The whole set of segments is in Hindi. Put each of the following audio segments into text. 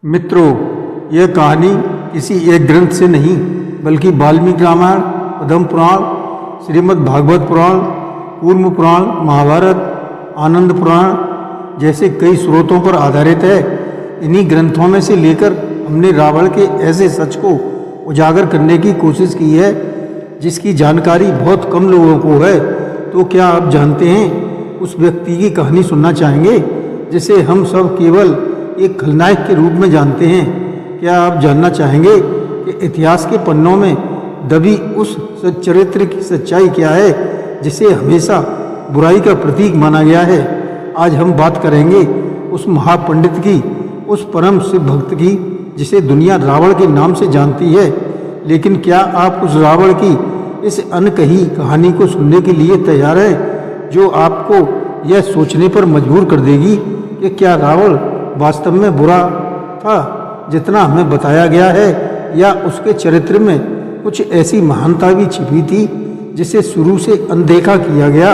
मित्रों, यह कहानी किसी एक ग्रंथ से नहीं बल्कि वाल्मीकि रामायण, पद्म पुराण, श्रीमद् भागवत पुराण, कूर्म पुराण, महाभारत, आनंद पुराण जैसे कई स्रोतों पर आधारित है। इन्हीं ग्रंथों में से लेकर हमने रावण के ऐसे सच को उजागर करने की कोशिश की है जिसकी जानकारी बहुत कम लोगों को है। तो क्या आप जानते हैं, उस व्यक्ति की कहानी सुनना चाहेंगे जिसे हम सब केवल एक खलनायक के रूप में जानते हैं? क्या आप जानना चाहेंगे कि इतिहास के पन्नों में दबी उस चरित्र की सच्चाई क्या है जिसे हमेशा बुराई का प्रतीक माना गया है? आज हम बात करेंगे उस महापंडित की, उस परम शिव भक्त की जिसे दुनिया रावण के नाम से जानती है। लेकिन क्या आप उस रावण की इस अनकही कहानी को सुनने के लिए तैयार हैं, जो आपको यह सोचने पर मजबूर कर देगी कि क्या रावण वास्तव में बुरा था जितना हमें बताया गया है, या उसके चरित्र में कुछ ऐसी महानता भी छिपी थी जिसे शुरू से अनदेखा किया गया?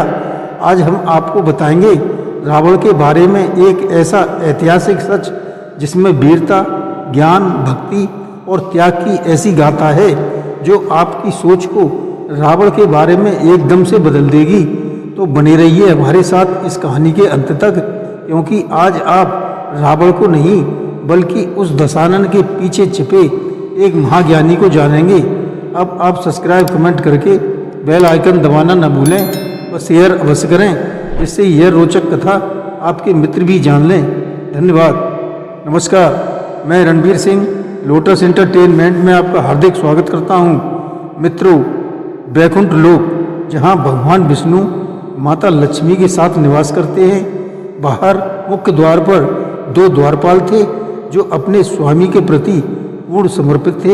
आज हम आपको बताएंगे रावण के बारे में एक ऐसा ऐतिहासिक सच जिसमें वीरता, ज्ञान, भक्ति और त्याग की ऐसी गाथा है जो आपकी सोच को रावण के बारे में एकदम से बदल देगी। तो बने रहिए हमारे साथ इस कहानी के अंत तक, क्योंकि आज आप रावण को नहीं बल्कि उस दशानन के पीछे छिपे एक महाज्ञानी को जानेंगे। अब आप सब्सक्राइब, कमेंट करके बेल आइकन दबाना न भूलें और शेयर अवश्य करें, जिससे यह रोचक कथा आपके मित्र भी जान लें। धन्यवाद। नमस्कार, मैं रणबीर सिंह लोटस एंटरटेनमेंट में आपका हार्दिक स्वागत करता हूँ। मित्रों, वैकुंठ लोक, जहाँ भगवान विष्णु माता लक्ष्मी के साथ निवास करते हैं, बाहर मुख्य द्वार पर दो द्वारपाल थे जो अपने स्वामी के प्रति पूर्ण समर्पित थे।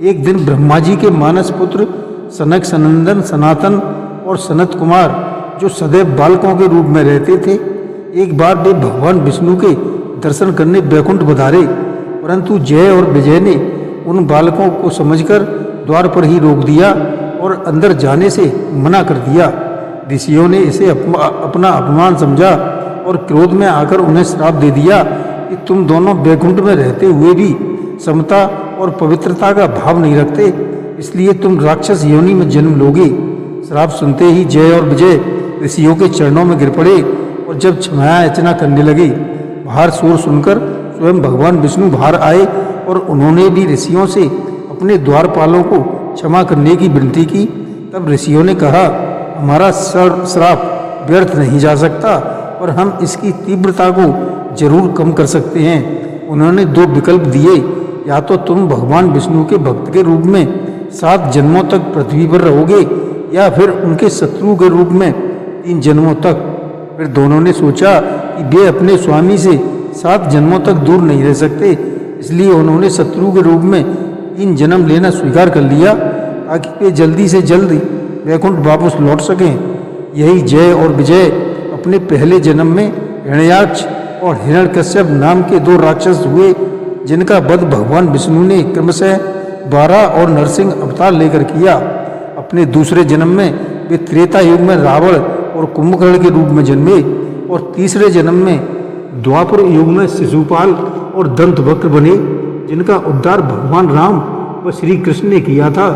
एक दिन ब्रह्मा जी के मानस पुत्र सनक, सनंदन, सनातन और सनत कुमार, जो सदैव बालकों के रूप में रहते थे, एक बार वे भगवान विष्णु के दर्शन करने वैकुंठ पधारे, परंतु जय और विजय ने उन बालकों को समझकर द्वार पर ही रोक दिया और अंदर जाने से मना कर दिया। ऋषियों ने इसे अपना अपमान समझा और क्रोध में आकर उन्हें श्राप दे दिया कि तुम दोनों वैकुंठ में रहते हुए भी समता और पवित्रता का भाव नहीं रखते, इसलिए तुम राक्षस योनि में जन्म लोगे। श्राप सुनते ही जय और विजय ऋषियों के चरणों में गिर पड़े और जब क्षमा याचना करने लगे, बाहर शोर सुनकर स्वयं भगवान विष्णु बाहर आए और उन्होंने भी ऋषियों से अपने द्वारपालों को क्षमा करने की विनती की। तब ऋषियों ने कहा, हमारा श्राप व्यर्थ नहीं जा सकता, पर हम इसकी तीव्रता को जरूर कम कर सकते हैं। उन्होंने दो विकल्प दिए, या तो तुम भगवान विष्णु के भक्त के रूप में 7 जन्मों तक पृथ्वी पर रहोगे, या फिर उनके शत्रु के रूप में 3 जन्मों तक। फिर दोनों ने सोचा कि वे अपने स्वामी से 7 जन्मों तक दूर नहीं रह सकते, इसलिए उन्होंने शत्रु के रूप में 3 जन्म लेना स्वीकार कर लिया ताकि वे जल्दी से जल्दी वैकुंठ वापस लौट सकें। यही जय और विजय अपने पहले जन्म में हिरण्याक्ष और हिरण्यकश्यप नाम के 2 राक्षस हुए, जिनका वध भगवान विष्णु ने क्रमशः 12 और नरसिंह अवतार लेकर किया। अपने दूसरे जन्म में वे त्रेता युग में रावण और कुंभकर्ण के रूप में जन्मे और तीसरे जन्म में द्वापर युग में शिशुपाल और दंतवक्र बने, जिनका उद्धार भगवान राम व श्री कृष्ण ने किया था।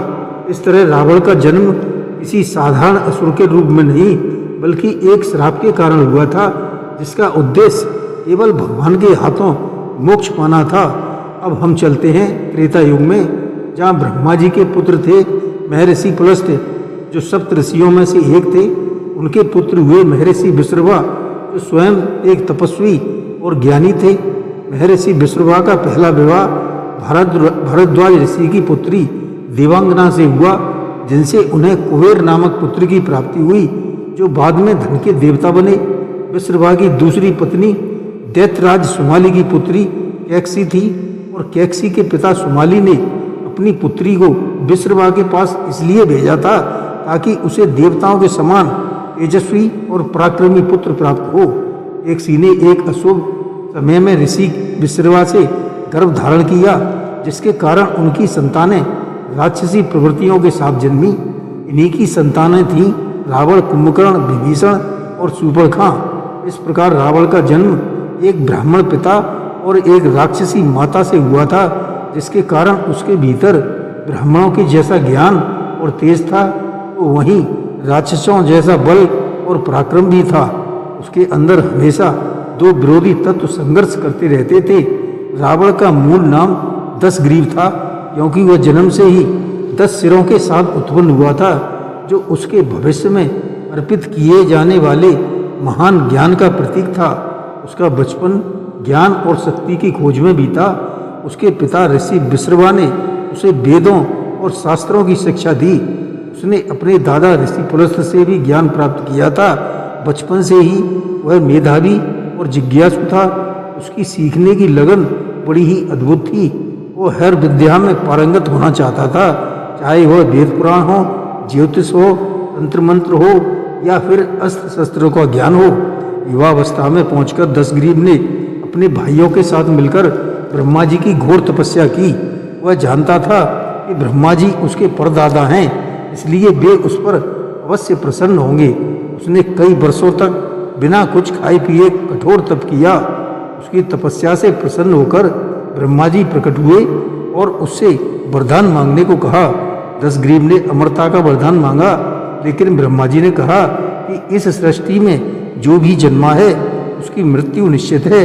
इस तरह रावण का जन्म किसी साधारण असुर के रूप में नहीं बल्कि एक श्राप के कारण हुआ था, जिसका उद्देश्य केवल भगवान के हाथों मोक्ष पाना था। अब हम चलते हैं त्रेता युग में, जहाँ ब्रह्मा जी के पुत्र थे महर्षि पुलस्त, जो सप्त ऋषियों में से एक थे। उनके पुत्र हुए महर्षि विश्रवा, जो स्वयं एक तपस्वी और ज्ञानी थे। महर्षि विश्रवा का पहला विवाह भरद्वाज ऋषि की पुत्री देवांगना से हुआ, जिनसे उन्हें कुबेर नामक पुत्र की प्राप्ति हुई, जो बाद में धन के देवता बने। विश्रवा की दूसरी पत्नी दैत्यराज सुमाली की पुत्री कैकसी थी, और कैकसी के पिता सुमाली ने अपनी पुत्री को विश्रवा के पास इसलिए भेजा था ताकि उसे देवताओं के समान तेजस्वी और पराक्रमी पुत्र प्राप्त हो। कैकसी ने एक अशुभ समय में ऋषि विश्रवा से गर्भ धारण किया, जिसके कारण उनकी संतानें राक्षसी प्रवृत्तियों के साथ जन्मी। इन्हीं की संतानें थीं रावण, कुंभकर्ण, विभीषण और शूर्पणखा। इस प्रकार रावण का जन्म एक ब्राह्मण पिता और एक राक्षसी माता से हुआ था, जिसके कारण उसके भीतर ब्राह्मणों के जैसा ज्ञान और तेज था, तो वहीं राक्षसों जैसा बल और पराक्रम भी था। उसके अंदर हमेशा दो विरोधी तत्व संघर्ष करते रहते थे। रावण का मूल नाम दशग्रीव था, क्योंकि वह जन्म से ही 10 सिरों के साथ उत्पन्न हुआ था, जो उसके भविष्य में अर्पित किए जाने वाले महान ज्ञान का प्रतीक था। उसका बचपन ज्ञान और शक्ति की खोज में बीता। उसके पिता ऋषि विश्रवा ने उसे वेदों और शास्त्रों की शिक्षा दी। उसने अपने दादा ऋषि पुलस्त्य से भी ज्ञान प्राप्त किया था। बचपन से ही वह मेधावी और जिज्ञासु था। उसकी सीखने की लगन बड़ी ही अद्भुत थी। वो हर विद्या में पारंगत होना चाहता था, चाहे वह वेद पुराण हो, ज्योतिष हो, तंत्र मंत्र हो या फिर अस्त्र शस्त्रों का ज्ञान हो। युवावस्था में पहुंचकर दशग्रीव ने अपने भाइयों के साथ मिलकर ब्रह्मा जी की घोर तपस्या की। वह जानता था कि ब्रह्मा जी उसके परदादा हैं, इसलिए वे उस पर अवश्य प्रसन्न होंगे। उसने कई वर्षों तक बिना कुछ खाए पिए कठोर तप किया। उसकी तपस्या से प्रसन्न होकर ब्रह्मा जी प्रकट हुए और उससे वरदान मांगने को कहा। दशग्रीव ने अमरता का वरदान मांगा, लेकिन ब्रह्मा जी ने कहा कि इस सृष्टि में जो भी जन्मा है उसकी मृत्यु निश्चित है,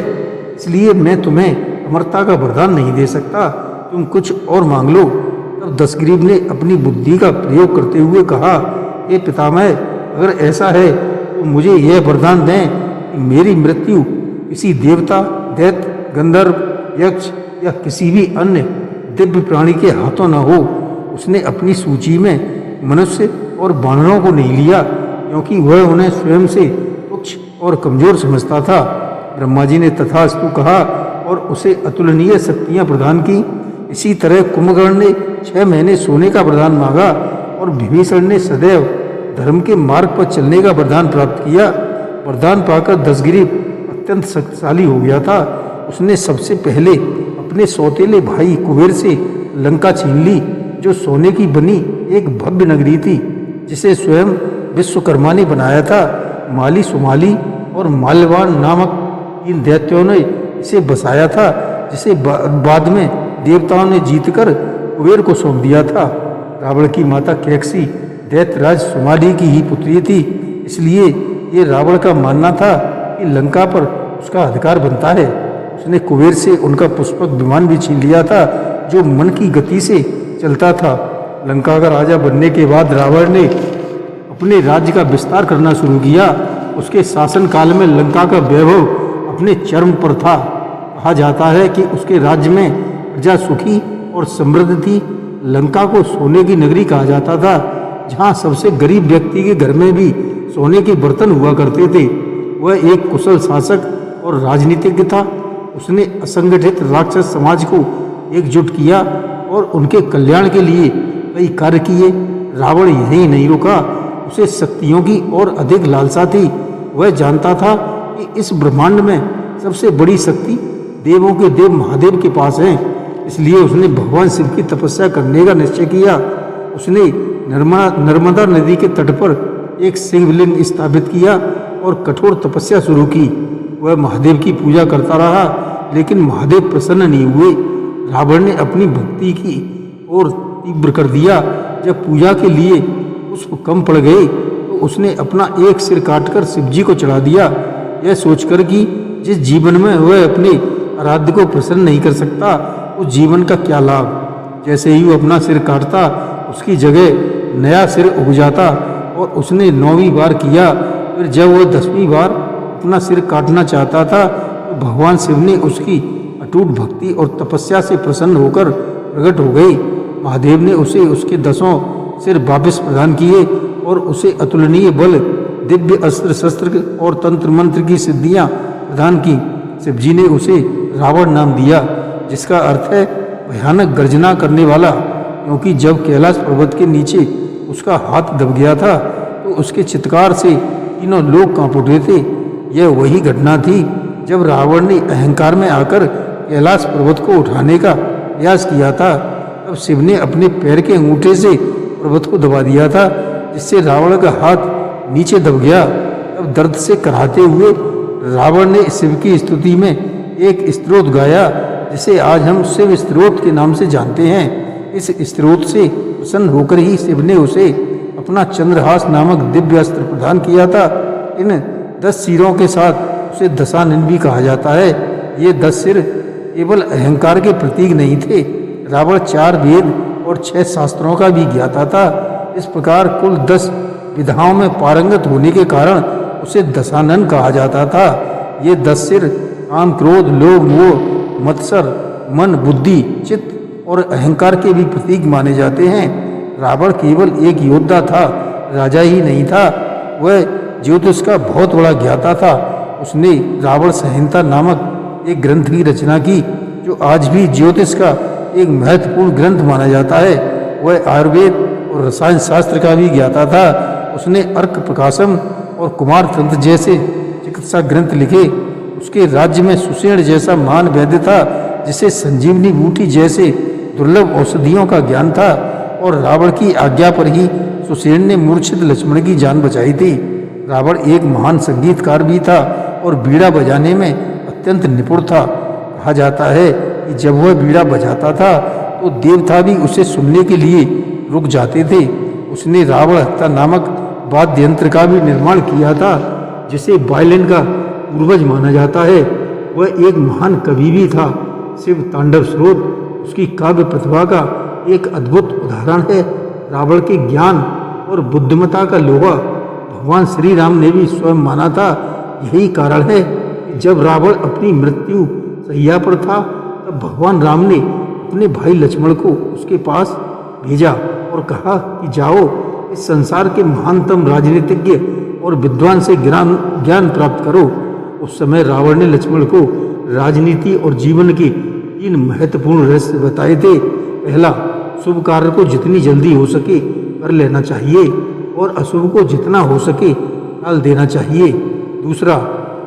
इसलिए मैं तुम्हें अमरता का वरदान नहीं दे सकता, तुम कुछ और मांग लो। तब दशग्रीव ने अपनी बुद्धि का प्रयोग करते हुए कहा, हे पितामह, अगर ऐसा है तो मुझे यह वरदान दें कि मेरी मृत्यु किसी देवता, दैत्य, गंधर्व, यक्ष या किसी भी अन्य दिव्य प्राणी के हाथों न हो। उसने अपनी सूची में मनुष्य और वानरों को नहीं लिया, क्योंकि वह उन्हें स्वयं से तुच्छ और कमजोर समझता था। ब्रह्मा जी ने तथास्तु कहा और उसे अतुलनीय शक्तियां प्रदान की। इसी तरह कुंभकर्ण ने 6 महीने सोने का वरदान मांगा और विभीषण ने सदैव धर्म के मार्ग पर चलने का वरदान प्राप्त किया। वरदान पाकर दशग्रीव अत्यंत शक्तिशाली हो गया था। उसने सबसे पहले अपने सौतेले भाई कुबेर से लंका छीन ली, जो सोने की बनी एक भव्य नगरी थी, जिसे स्वयं विश्वकर्मा ने बनाया था। माली, सुमाली और माल्यवान नामक 3 दैत्यों ने इसे बसाया था, जिसे बाद में देवताओं ने जीतकर कुबेर को सौंप दिया था। रावण की माता कैकसी दैत्यराज सुमाली की ही पुत्री थी, इसलिए ये रावण का मानना था कि लंका पर उसका अधिकार बनता है। उसने कुबेर से उनका पुष्पक विमान भी छीन लिया था, जो मन की गति से चलता था। लंका का राजा बनने के बाद रावण ने अपने राज्य का विस्तार करना शुरू किया। उसके शासनकाल में लंका का वैभव अपने चरम पर था। कहा जाता है कि उसके राज्य में प्रजा सुखी और समृद्ध थी। लंका को सोने की नगरी कहा जाता था, जहाँ सबसे गरीब व्यक्ति के घर में भी सोने के बर्तन हुआ करते थे। वह एक कुशल शासक और राजनीतिज्ञ था। उसने असंगठित राक्षस समाज को एकजुट किया और उनके कल्याण के लिए कई कार्य किए। रावण यहीं नहीं रुका, उसे शक्तियों की और अधिक लालसा थी। वह जानता था कि इस ब्रह्मांड में सबसे बड़ी शक्ति देवों के देव महादेव के पास है, इसलिए उसने भगवान शिव की तपस्या करने का निश्चय किया। उसने नर्मदा नदी के तट पर एक शिवलिंग स्थापित किया और कठोर तपस्या शुरू की। वह महादेव की पूजा करता रहा, लेकिन महादेव प्रसन्न नहीं हुए। रावण ने अपनी भक्ति की और तीव्र कर दिया। जब पूजा के लिए पुष्प कम पड़ गए तो उसने अपना एक सिर काटकर शिवजी को चढ़ा दिया, यह सोचकर कि जिस जीवन में वह अपने आराध्य को प्रसन्न नहीं कर सकता, उस जीवन का क्या लाभ। जैसे ही वो अपना सिर काटता, उसकी जगह नया सिर उग जाता और उसने 9वीं बार किया। फिर जब वह 10वीं बार अपना सिर काटना चाहता था, तो भगवान शिव ने उसकी अटूट भक्ति और तपस्या से प्रसन्न होकर प्रकट हो गए। महादेव ने उसे उसके 10 सिर वापस प्रदान किए और उसे अतुलनीय बल, दिव्य अस्त्र शस्त्र और तंत्र मंत्र की सिद्धियां प्रदान की। शिवजी ने उसे रावण नाम दिया, जिसका अर्थ है भयानक गर्जना करने वाला, क्योंकि जब कैलाश पर्वत के नीचे उसका हाथ दब गया था तो उसके चित्कार से तीनों लोग कांप उठे थे। यह वही घटना थी जब रावण ने अहंकार में आकर कैलाश पर्वत को उठाने का प्रयास किया था। तब शिव ने अपने पैर के अंगूठे से पर्वत को दबा दिया था, जिससे रावण का हाथ नीचे दब गया। तब दर्द से कराहते हुए रावण ने शिव की स्तुति में एक स्त्रोत गाया जिसे आज हम शिव स्त्रोत के नाम से जानते हैं। इस स्त्रोत से प्रसन्न होकर ही शिव ने उसे अपना चंद्रहास नामक दिव्य अस्त्र प्रदान किया था। इन 10 सिरों के साथ उसे दशानन भी कहा जाता है। ये 10 सिर केवल अहंकार के प्रतीक नहीं थे। रावण 4 वेद और 6 शास्त्रों का भी ज्ञाता था। इस प्रकार कुल 10 विधाओं में पारंगत होने के कारण उसे दशानन कहा जाता था। ये 10 सिर काम, क्रोध, लोभ, मोह, मत्सर, मन, बुद्धि, चित्त और अहंकार के भी प्रतीक माने जाते हैं। रावण केवल एक योद्धा था, राजा ही नहीं था। वह ज्योतिष का बहुत बड़ा ज्ञाता था। उसने रावण संहिता नामक एक ग्रंथ की रचना की जो आज भी ज्योतिष का एक महत्वपूर्ण ग्रंथ माना जाता है। वह आयुर्वेद और रसायन शास्त्र का भी ज्ञाता था। उसने अर्क प्रकाशम और कुमार तंत्र जैसे चिकित्सा ग्रंथ लिखे। उसके राज्य में सुषेण जैसा महान वैद्य था जिसे संजीवनी बूटी जैसे दुर्लभ औषधियों का ज्ञान था। और रावण की आज्ञा पर ही सुषेण ने मूर्छित लक्ष्मण की जान बचाई थी। रावण एक महान संगीतकार भी था और बीड़ा बजाने में अत्यंत निपुण था। कहा जाता है कि जब वह बीड़ा बजाता था तो देवता भी उसे सुनने के लिए रुक जाते थे। उसने रावण हत्ता नामक वाद्य यंत्र का भी निर्माण किया था जिसे वायलिन का पूर्वज माना जाता है। वह एक महान कवि भी था। शिव तांडव स्रोत उसकी काव्य प्रतिभा का एक अद्भुत उदाहरण है। रावण के ज्ञान और बुद्धिमत्ता का लोहा भगवान श्री राम ने भी स्वयं माना था। यही कारण है कि जब रावण अपनी मृत्यु शैया पर था तब भगवान राम ने अपने भाई लक्ष्मण को उसके पास भेजा और कहा कि जाओ इस संसार के महानतम राजनीतिज्ञ और विद्वान से ज्ञान प्राप्त करो। उस समय रावण ने लक्ष्मण को राजनीति और जीवन के 3 महत्वपूर्ण रहस्य बताए थे। पहला, शुभ कार्य को जितनी जल्दी हो सके कर लेना चाहिए और अशुभ को जितना हो सके टाल देना चाहिए। दूसरा,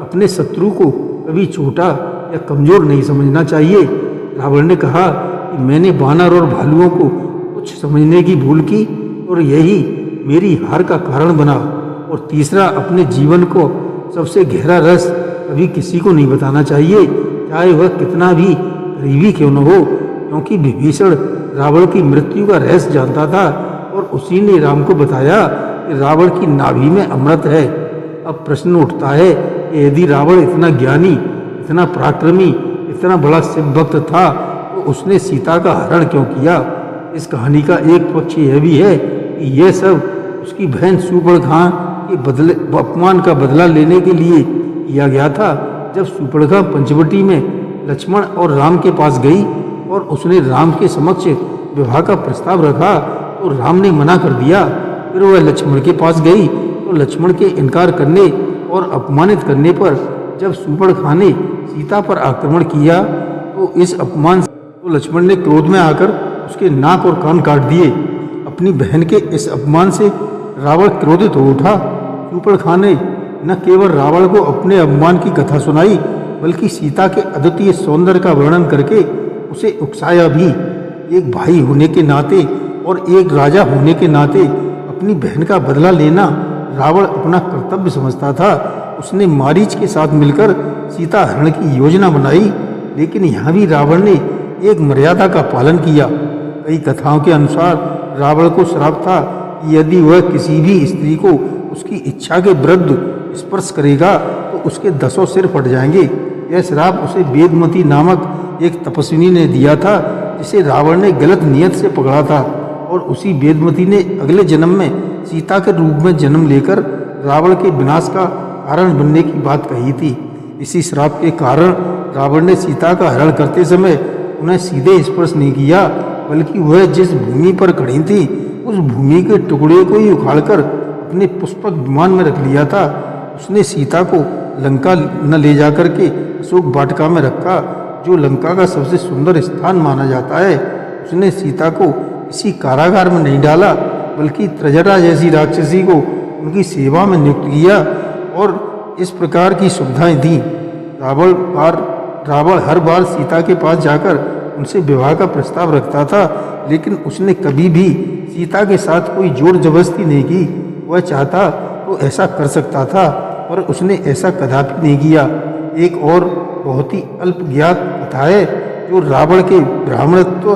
अपने शत्रु को कभी छोटा या कमजोर नहीं समझना चाहिए। रावण ने कहा कि मैंने बानर और भालुओं को कुछ समझने की भूल की और यही मेरी हार का कारण बना। और तीसरा, अपने जीवन को सबसे गहरा रस कभी किसी को नहीं बताना चाहिए, चाहे वह कितना भी करीबी क्यों न हो, क्योंकि विभीषण रावण की मृत्यु का रहस्य जानता था और उसी ने राम को बताया कि रावण की नाभि में अमृत है। अब प्रश्न उठता है कि यदि रावण इतना ज्ञानी, इतना पराक्रमी, इतना बड़ा शिव भक्त था तो उसने सीता का हरण क्यों किया? इस कहानी का एक पक्ष यह भी है कि यह सब उसकी बहन शूर्पणखा के अपमान का बदला लेने के लिए किया गया था। जब शूर्पणखा पंचवटी में लक्ष्मण और राम के पास गई और उसने राम के समक्ष विवाह का प्रस्ताव रखा तो राम ने मना कर दिया। फिर वह लक्ष्मण के पास गई तो लक्ष्मण के इनकार करने और अपमानित करने पर जब शूर्पणखा ने सीता पर आक्रमण किया तो इस अपमान से तो लक्ष्मण ने क्रोध में आकर उसके नाक और कान काट दिए। अपनी बहन के इस अपमान से रावण क्रोधित हो उठा। शूर्पणखा ने न केवल रावण को अपने अपमान की कथा सुनाई बल्कि सीता के अद्वितीय सौंदर्य का वर्णन करके उसे उकसाया भी। एक भाई होने के नाते और एक राजा होने के नाते अपनी बहन का बदला लेना रावण अपना कर्तव्य समझता था। उसने मारीच के साथ मिलकर सीता हरण की योजना बनाई, लेकिन यहाँ भी रावण ने एक मर्यादा का पालन किया। कई कथाओं के अनुसार रावण को श्राप था कि यदि वह किसी भी स्त्री को उसकी इच्छा के विरुद्ध स्पर्श करेगा तो उसके 10 सिर फट जाएंगे। यह श्राप उसे वेदमती नामक एक तपस्विनी ने दिया था जिसे रावण ने गलत नियत से पकड़ा था और उसी वेदमती ने अगले जन्म में सीता के रूप में जन्म लेकर रावण के विनाश का कारण बनने की बात कही थी। इसी श्राप के कारण रावण ने सीता का हरण करते समय उन्हें सीधे स्पर्श नहीं किया बल्कि वह जिस भूमि पर खड़ी थी उस भूमि के टुकड़े को ही उखाड़कर अपने पुष्पक विमान में रख लिया था। उसने सीता को लंका न ले जाकर के अशोक वाटिका में रखा जो लंका का सबसे सुंदर स्थान माना जाता है। उसने सीता को किसी कारागार में नहीं डाला बल्कि त्रजरा जैसी राक्षसी को उनकी सेवा में नियुक्त किया और इस प्रकार की सुविधाएं दी। रावण हर बार सीता के पास जाकर उनसे विवाह का प्रस्ताव रखता था, लेकिन उसने कभी भी सीता के साथ कोई जोर जबरदस्ती नहीं की। वह चाहता तो ऐसा कर सकता था पर उसने ऐसा कदापि नहीं किया। एक और बहुत ही अल्प ज्ञात कथा है जो रावण के ब्राह्मणत्व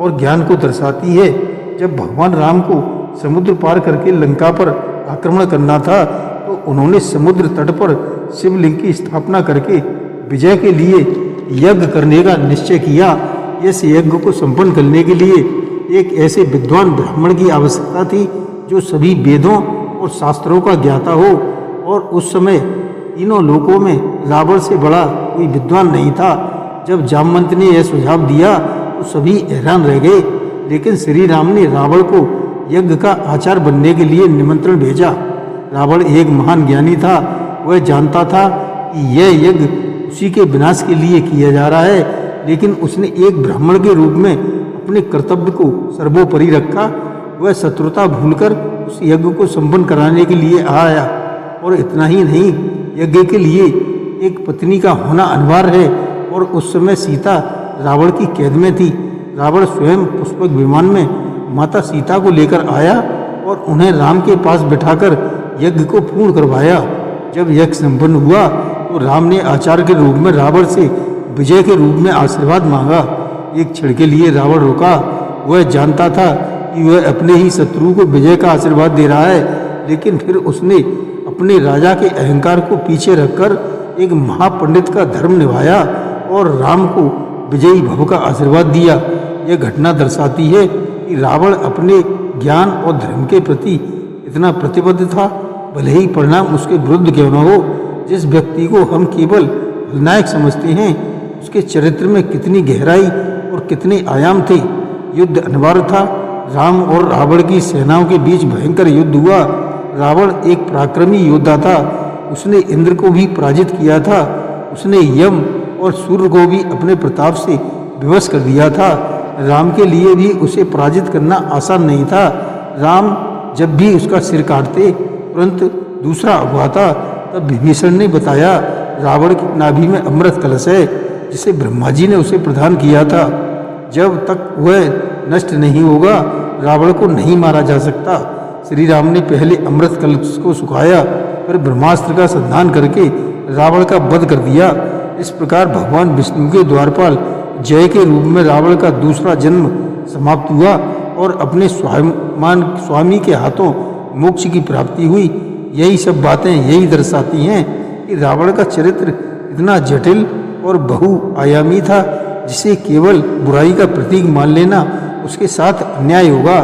और ज्ञान को दर्शाती है। जब भगवान राम को समुद्र पार करके लंका पर आक्रमण करना था तो उन्होंने समुद्र तट पर शिवलिंग की स्थापना करके विजय के लिए यज्ञ करने का निश्चय किया। इस यज्ञ को संपन्न करने के लिए एक ऐसे विद्वान ब्राह्मण की आवश्यकता थी जो सभी वेदों और शास्त्रों का ज्ञाता हो, और उस समय तीनों लोकों में रावण से बड़ा कोई विद्वान नहीं था। जब जामवंत ने यह सुझाव दिया तो सभी हैरान रह गए, लेकिन श्री राम ने रावण को यज्ञ का आचार्य बनने के लिए निमंत्रण भेजा। रावण एक महान ज्ञानी था, वह जानता था कि यह यज्ञ उसी के विनाश के लिए किया जा रहा है, लेकिन उसने एक ब्राह्मण के रूप में अपने कर्तव्य को सर्वोपरि रखा। वह शत्रुता भूलकर उस यज्ञ को संपन्न कराने के लिए आया, और इतना ही नहीं, यज्ञ के लिए एक पत्नी का होना अनिवार्य है, और उस समय सीता रावण की कैद में थी। रावण स्वयं पुष्पक विमान में माता सीता को लेकर आया और उन्हें राम के पास बिठाकर यज्ञ को पूर्ण करवाया। जब यज्ञ संपन्न हुआ तो राम ने आचार्य के रूप में रावण से विजय के रूप में आशीर्वाद मांगा। एक क्षण के लिए रावण रुका। वह जानता था कि वह अपने ही शत्रु को विजय का आशीर्वाद दे रहा है, लेकिन फिर उसने अपने राजा के अहंकार को पीछे रखकर एक महापंडित का धर्म निभाया और राम को विजयी भव का आशीर्वाद दिया। यह घटना दर्शाती है कि रावण अपने ज्ञान और धर्म के प्रति इतना प्रतिबद्ध था, भले ही परिणाम उसके विरुद्ध क्यों न हो। जिस व्यक्ति को हम केवल खलनायक समझते हैं, उसके चरित्र में कितनी गहराई और कितने आयाम थे। युद्ध अनिवार्य था। राम और रावण की सेनाओं के बीच भयंकर युद्ध हुआ। रावण एक पराक्रमी योद्धा था। उसने इंद्र को भी पराजित किया था। उसने यम और सूर्य को भी अपने प्रताप से विवश कर दिया था। राम के लिए भी उसे पराजित करना आसान नहीं था। राम जब भी उसका सिर काटते तुरंत दूसरा उगाता। तब विभीषण ने बताया, रावण की नाभि में अमृत कलश है जिसे ब्रह्मा जी ने उसे प्रदान किया था। जब तक वह नष्ट नहीं होगा, रावण को नहीं मारा जा सकता। श्री राम ने पहले अमृत कलश को सुखाया, फिर ब्रह्मास्त्र का संधान करके रावण का वध कर दिया। इस प्रकार भगवान विष्णु के द्वारपाल जय के रूप में रावण का दूसरा जन्म समाप्त हुआ और अपने स्वामी के हाथों मोक्ष की प्राप्ति हुई। यही सब बातें यही दर्शाती हैं कि रावण का चरित्र इतना जटिल और बहुआयामी था, जिसे केवल बुराई का प्रतीक मान लेना उसके साथ अन्याय होगा।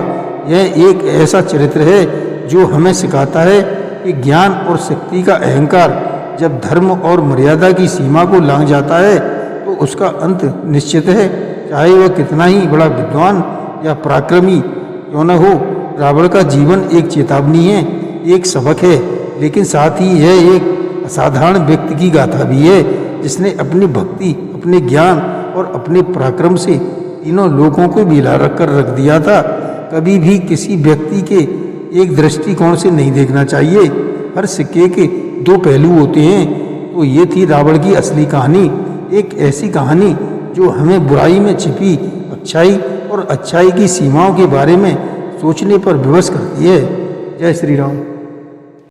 यह एक ऐसा चरित्र है जो हमें सिखाता है कि ज्ञान और शक्ति का अहंकार जब धर्म और मर्यादा की सीमा को लांघ जाता है तो उसका अंत निश्चित है, चाहे वह कितना ही बड़ा विद्वान या पराक्रमी क्यों न हो। रावण का जीवन एक चेतावनी है, एक सबक है, लेकिन साथ ही यह एक असाधारण व्यक्ति की गाथा भी है जिसने अपनी भक्ति, अपने ज्ञान और अपने पराक्रम से तीनों लोगों को मिला कर रख दिया था। कभी भी किसी व्यक्ति के एक दृष्टिकोण से नहीं देखना चाहिए। हर सिक्के के दो पहलू होते हैं। तो ये थी रावण की असली कहानी, एक ऐसी कहानी जो हमें बुराई में छिपी अच्छाई और अच्छाई की सीमाओं के बारे में सोचने पर विवश करती है। जय श्री राम।